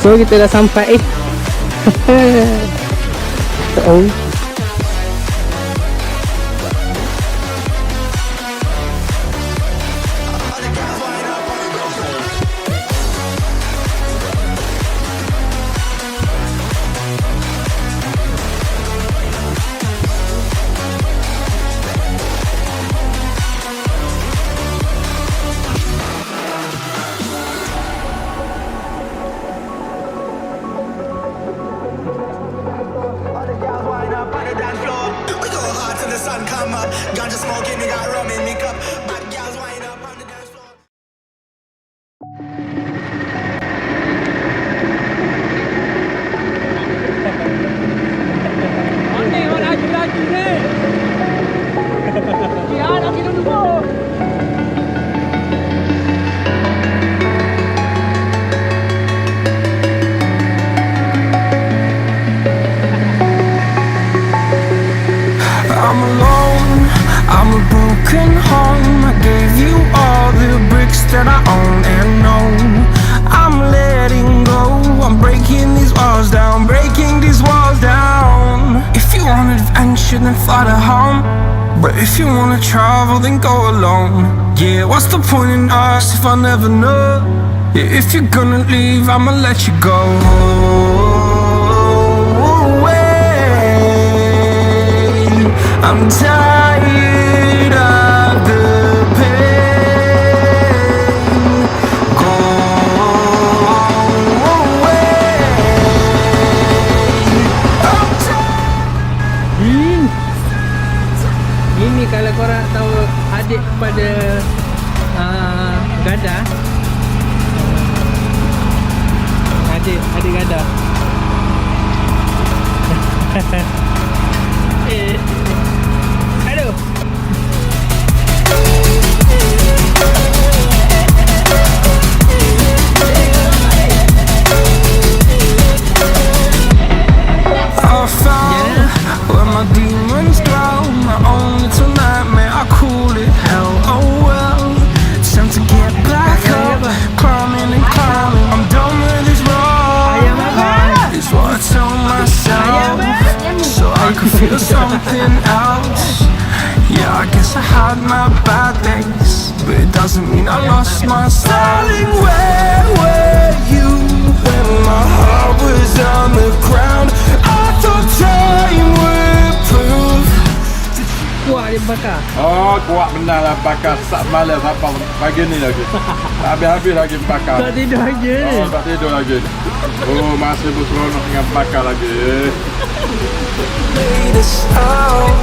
So kita dah sampai. Oh. I'm alone, I'm a broken home. I gave you all the bricks that I own and know. I'm letting go, I'm breaking these walls down, breaking these walls down. If you want adventure, then fly to home. But if you wanna travel, then go alone. Yeah, what's the point in us if I never know? Yeah, if you're gonna leave, I'ma let you go. I'm tired of the pain. Go away. Ini kalau korang tahu adik pada Gada. Adik Gada. Aduh. I found where my demons dwell. My own little nightmare, I call it hell. Oh well, time to get back up, climbing and climbing. I'm done with this ride, is what I tell myself, so I can feel something else. Yeah, I guess I had my bad days, but it doesn't mean I lost my styling. Where were you when my heart was on the ground? I thought time would prove. Kuat dia bakar. Oh, kuat benar lah bakar sak malam sampai pagi ni lagi. Tak habis-habis lagi bakar. Tak tidur lagi ni. Oh, tak tidur lagi. Oh, masih berseronok dengan bakar lagi. Made us out.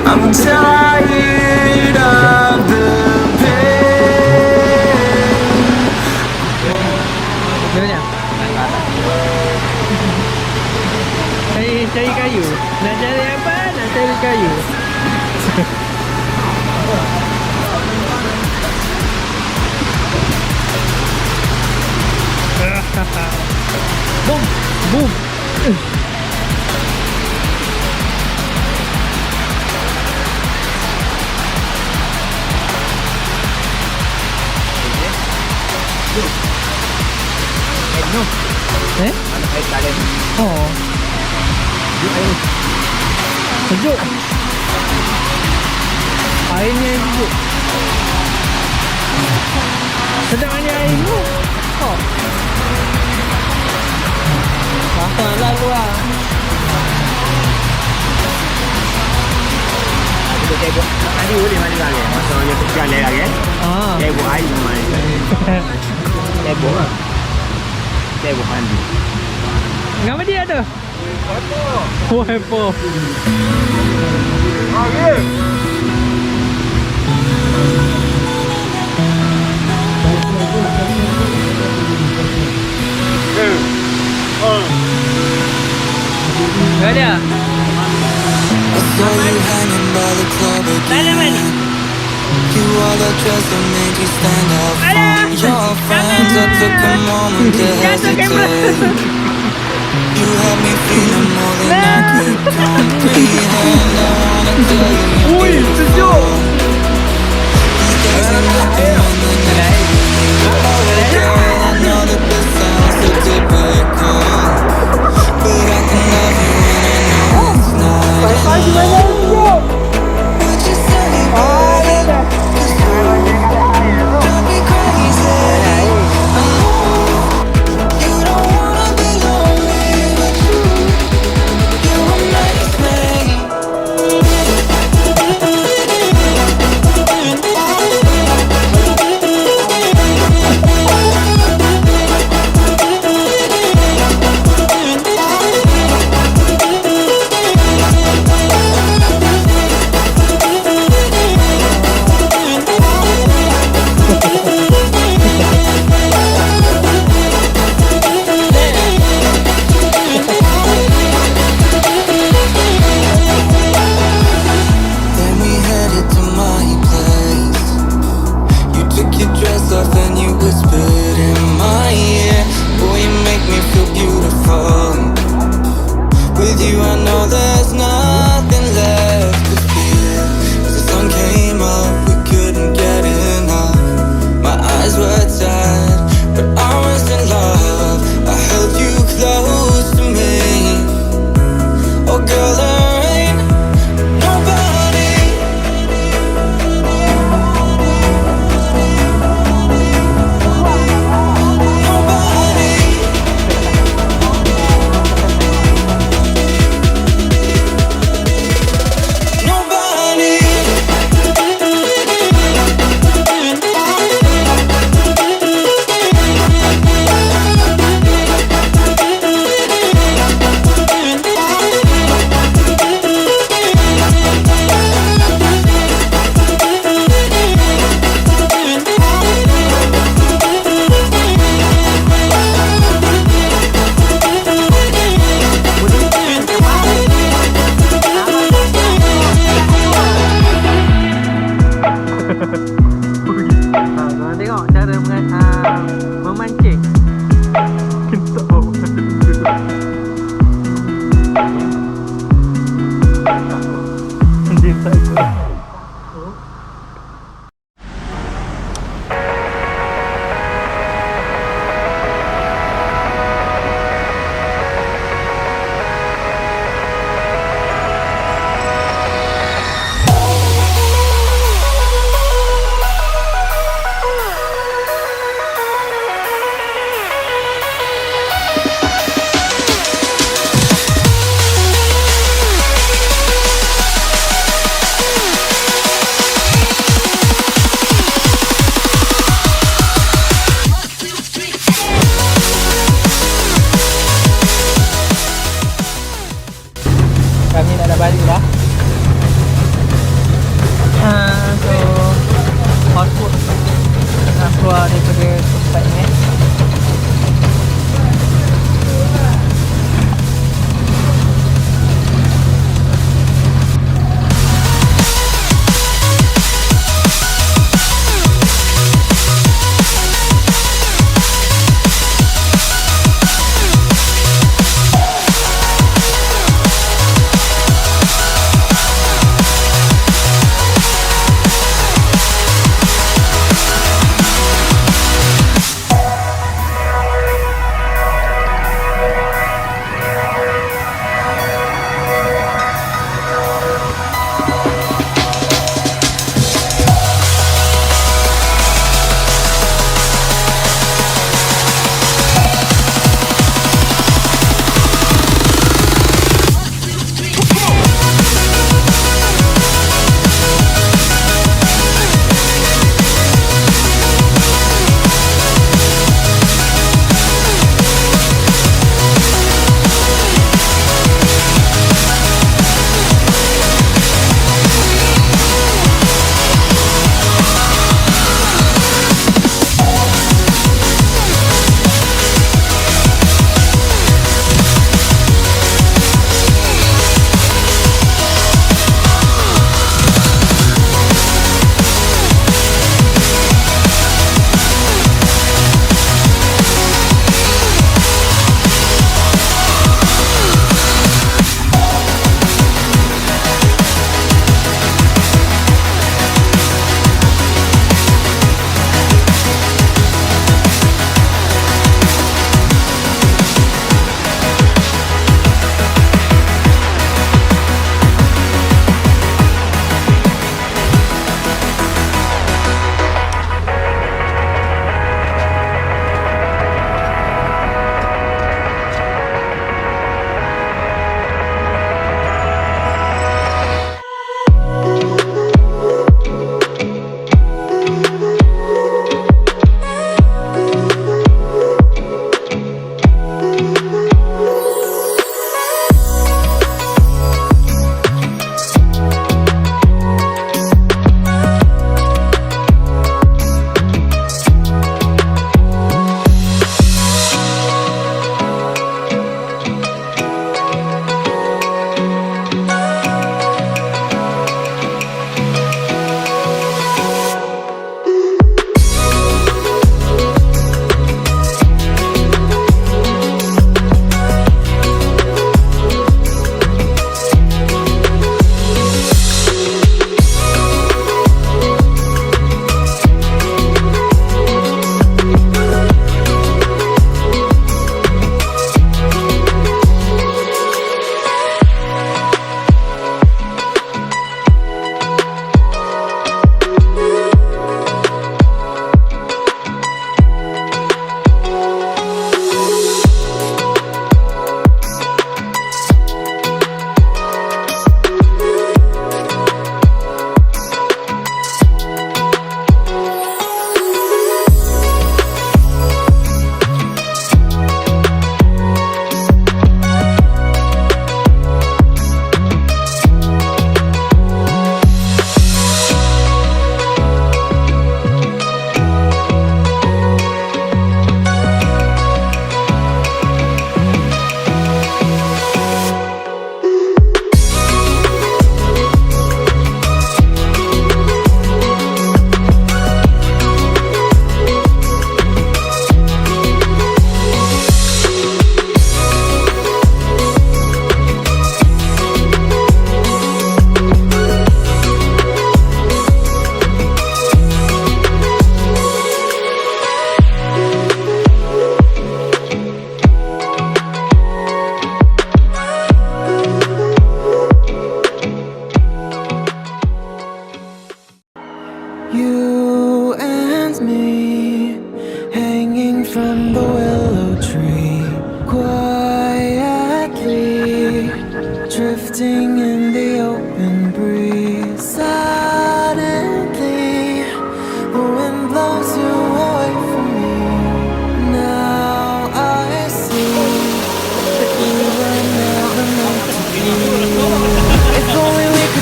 I'm tired of the pain. Macam cari kayu. Nak cari apa? Nak cari kayu. Boom, boom. No. Mana air kalian? Oh. Air. Sejuk. Airnya sejuk. Sedang ni air tu. Oh. Pasanglah tu lah. Kita tengok. Tadi boleh mana lagi? Masalahnya kecil lagi. Tengok air mana. Tengok lah. Tengok mandi. Ngapa dia ada? Oh, hepo. Okey. Gak ada. I saw you hanging by the club again. You wore the dress that made you stand out from your friends. I took a moment to hesitate. You had me feeling more than I could comprehend.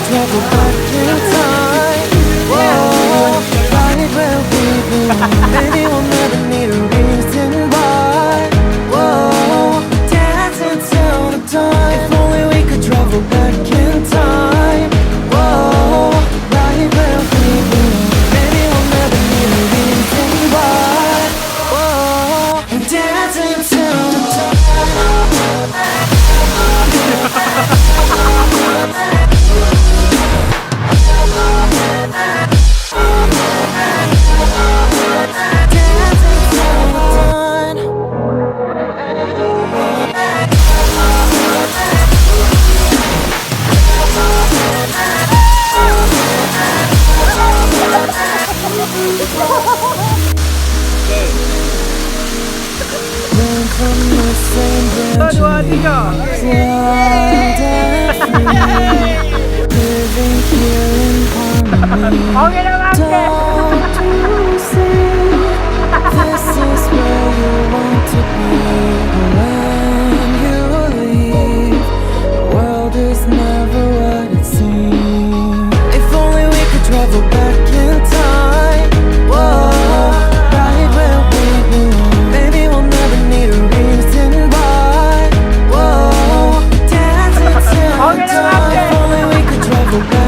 travel back in time. Whoa, right where we belong. Maybe we'll never need a reason why. Whoa, dancing till the dawn. If only we could travel back in time. Whoa, right where we belong. Maybe we'll never need a reason why. Whoa, dancing till the dawn. Okey dah makan. Travel back